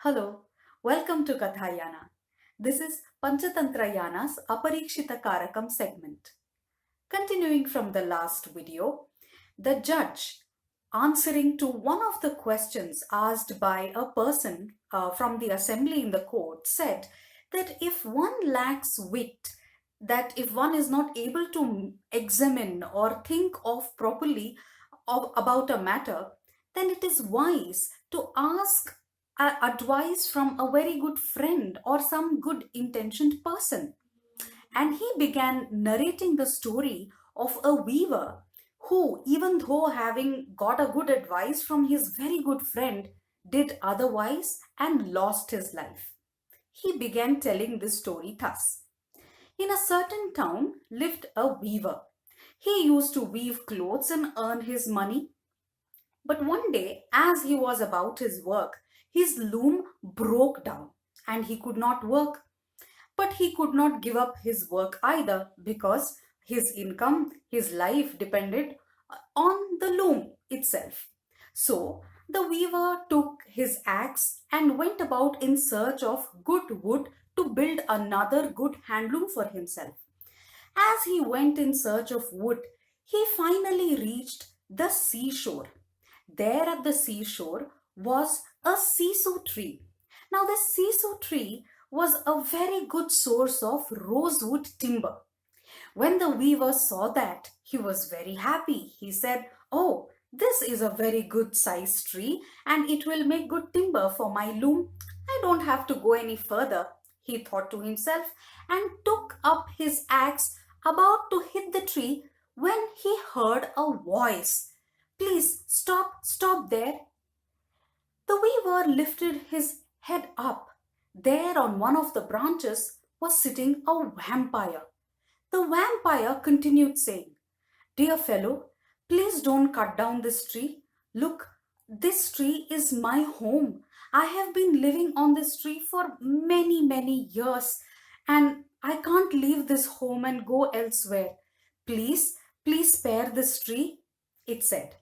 Hello, welcome to Kathayana. This is Panchatantrayana's Aparikshita Karakam segment. Continuing from the last video, the judge answering to one of the questions asked by a person from the assembly in the court said that if one lacks wit, that if one is not able to examine or think of properly about a matter, then it is wise to ask advice from a very good friend or some good intentioned person. And he began narrating the story of a weaver who, even though having got a good advice from his very good friend, did otherwise and lost his life. He began telling this story thus. In a certain town lived a weaver. He used to weave clothes and earn his money. But one day, as he was about his work, his loom broke down and he could not work. But he could not give up his work either because his income, his life depended on the loom itself. So the weaver took his axe and went about in search of good wood to build another good handloom for himself. As he went in search of wood, he finally reached the seashore. There at the seashore was a sisu tree. Now, the sisu tree was a very good source of rosewood timber. When the weaver saw that, he was very happy. He said, "Oh, this is a very good sized tree and it will make good timber for my loom. I don't have to go any further," he thought to himself, and took up his axe about to hit the tree when he heard a voice. "Please stop, stop there." The weaver lifted his head up. There on one of the branches was sitting a vampire. The vampire continued saying, "Dear fellow, please don't cut down this tree. Look, this tree is my home. I have been living on this tree for many, many years and I can't leave this home and go elsewhere. Please, please spare this tree," it said.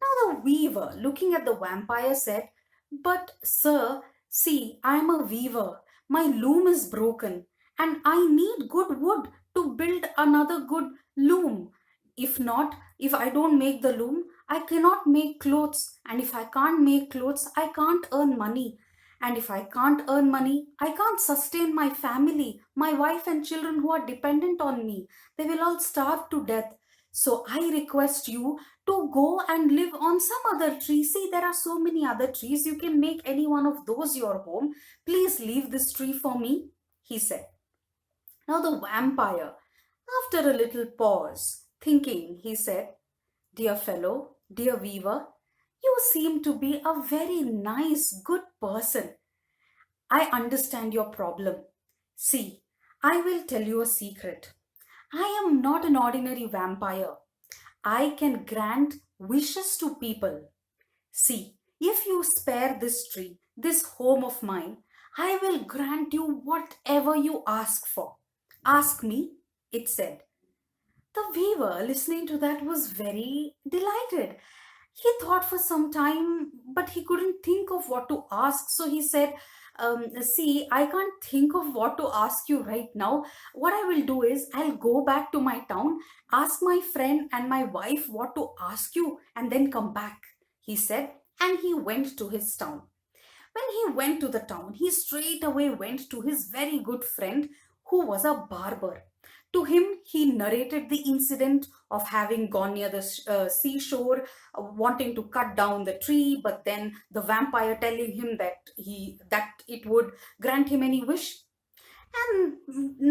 Now the weaver, looking at the vampire, said, "But sir, see, I am a weaver. My loom is broken and I need good wood to build another good loom. If not, if I don't make the loom, I cannot make clothes. And if I can't make clothes, I can't earn money. And if I can't earn money, I can't sustain my family, my wife and children who are dependent on me. They will all starve to death. So I request you to go and live on some other tree. See, there are so many other trees. You can make any one of those your home. Please leave this tree for me," he said. Now the vampire, after a little pause, thinking, he said, "Dear fellow, dear weaver, you seem to be a very nice, good person. I understand your problem. See, I will tell you a secret. I am not an ordinary vampire. I can grant wishes to people. See, if you spare this tree, this home of mine, I will grant you whatever you ask for. Ask me," it said. The weaver, listening to that, was very delighted. He thought for some time, but he couldn't think of what to ask. So he said, "See, I can't think of what to ask you right now. What I will do is I'll go back to my town, ask my friend and my wife what to ask you, and then come back," he said. And he went to his town. When he went to the town, he straight away went to his very good friend who was a barber. To him, he narrated the incident of having gone near the seashore, wanting to cut down the tree, but then the vampire telling him that it would grant him any wish. And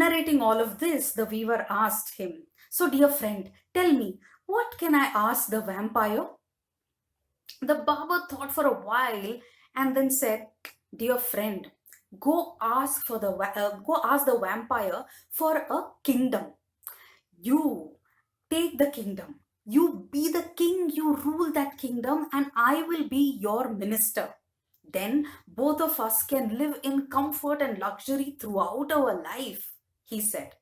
narrating all of this, the weaver asked him, "So, dear friend, tell me, what can I ask the vampire?" The barber thought for a while and then said, "Dear friend, go ask the vampire for a kingdom. You take the kingdom. You be the king, you rule that kingdom, and I will be your minister. Then both of us can live in comfort and luxury throughout our life," he said.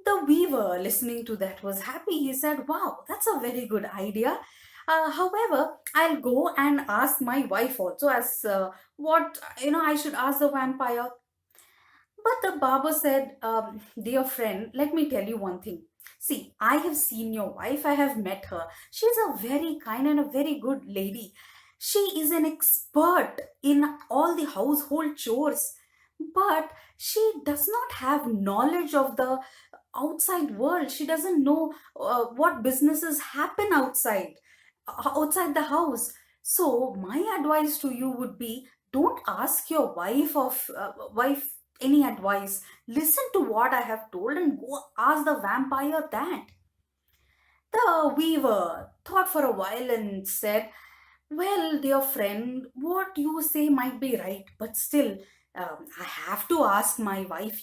The weaver, listening to that, was happy. He said, "Wow, that's a very good idea. However, I'll go and ask my wife also as what I should ask the vampire. But the barber said, dear friend, let me tell you one thing. See, I have seen your wife, I have met her. She's a very kind and a very good lady. She is an expert in all the household chores, but she does not have knowledge of the outside world. She doesn't know what businesses happen outside the house. So my advice to you would be, don't ask your wife any advice. Listen to what I have told and go ask the vampire that. The weaver thought for a while and said, well, dear friend, what you say might be right, but still, I have to ask my wife,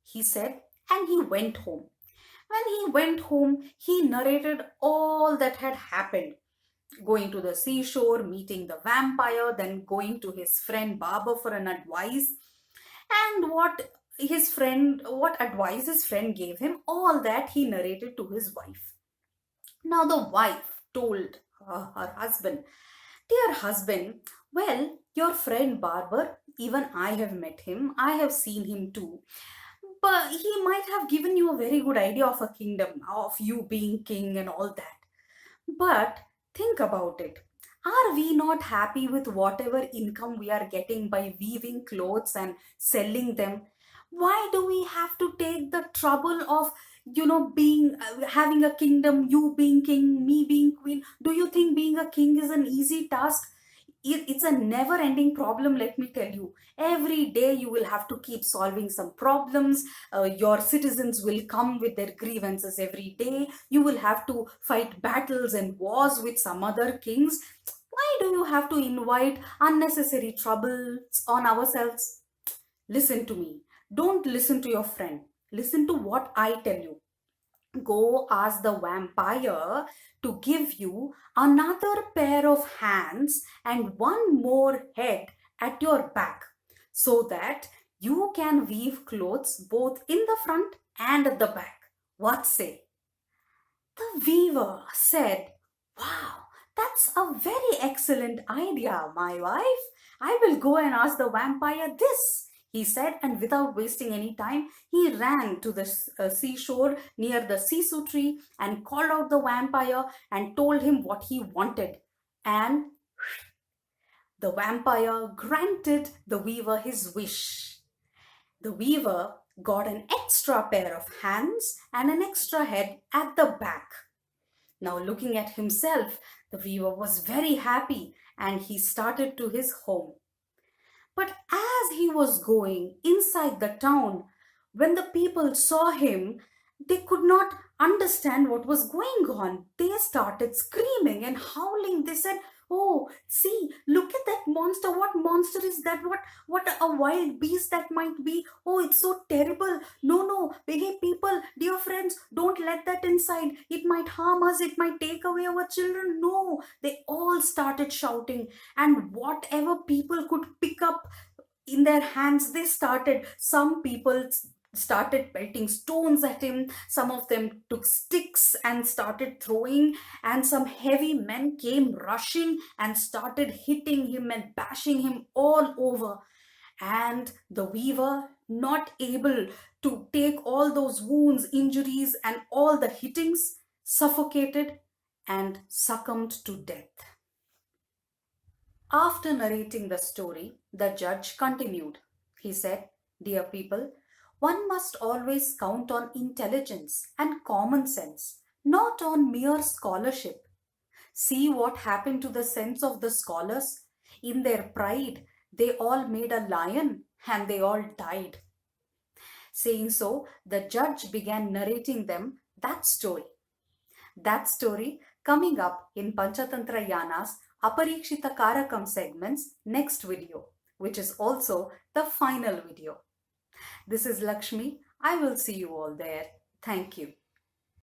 he said, and he went home. When he went home, he narrated all that had happened, going to the seashore, meeting the vampire, then going to his friend Barber for an advice, and what advice his friend gave him, all that he narrated to his wife. Now the wife told her husband, dear husband, well, your friend Barber, even I have met him, I have seen him too, but he might have given you a very good idea of a kingdom, of you being king and all that. But think about it. Are we not happy with whatever income we are getting by weaving clothes and selling them? Why do we have to take the trouble of, being having a kingdom, you being king, me being queen? Do you think being a king is an easy task? It's a never ending problem, let me tell you. Every day you will have to keep solving some problems. Your citizens will come with their grievances every day. You will have to fight battles and wars with some other kings. Why do you have to invite unnecessary troubles on ourselves? Listen to me. Don't listen to your friend. Listen to what I tell you. Go ask the vampire to give you another pair of hands and one more head at your back, so that you can weave clothes both in the front and at the back. What say? The weaver said, wow, that's a very excellent idea, my wife. I will go and ask the vampire this, he said, and without wasting any time, he ran to the seashore near the sisu tree and called out the vampire and told him what he wanted. And the vampire granted the weaver his wish. The weaver got an extra pair of hands and an extra head at the back. Now, looking at himself, the weaver was very happy and he started to his home. But as he was going inside the town, when the people saw him, they could not understand what was going on. They started screaming and howling. They said, oh, see, look at that monster. What monster is that? What a wild beast that might be. Oh, it's so terrible. No, hey people, dear friends, don't let that inside. It might harm us. It might take away our children. No, they all started shouting, and whatever people could pick up in their hands, they started. Some people started pelting stones at him. Some of them took sticks and started throwing, and some heavy men came rushing and started hitting him and bashing him all over. And the weaver, not able to take all those wounds, injuries, and all the hittings, suffocated and succumbed to death. After narrating the story, the judge continued. He said, dear people, one must always count on intelligence and common sense, not on mere scholarship. See what happened to the sense of the scholars. In their pride, they all made a lion and they all died. Saying so, the judge began narrating them that story. That story coming up in Panchatantra Yana's Aparikshita Karakam segment's next video, which is also the final video. This is Lakshmi. I will see you all there. Thank you.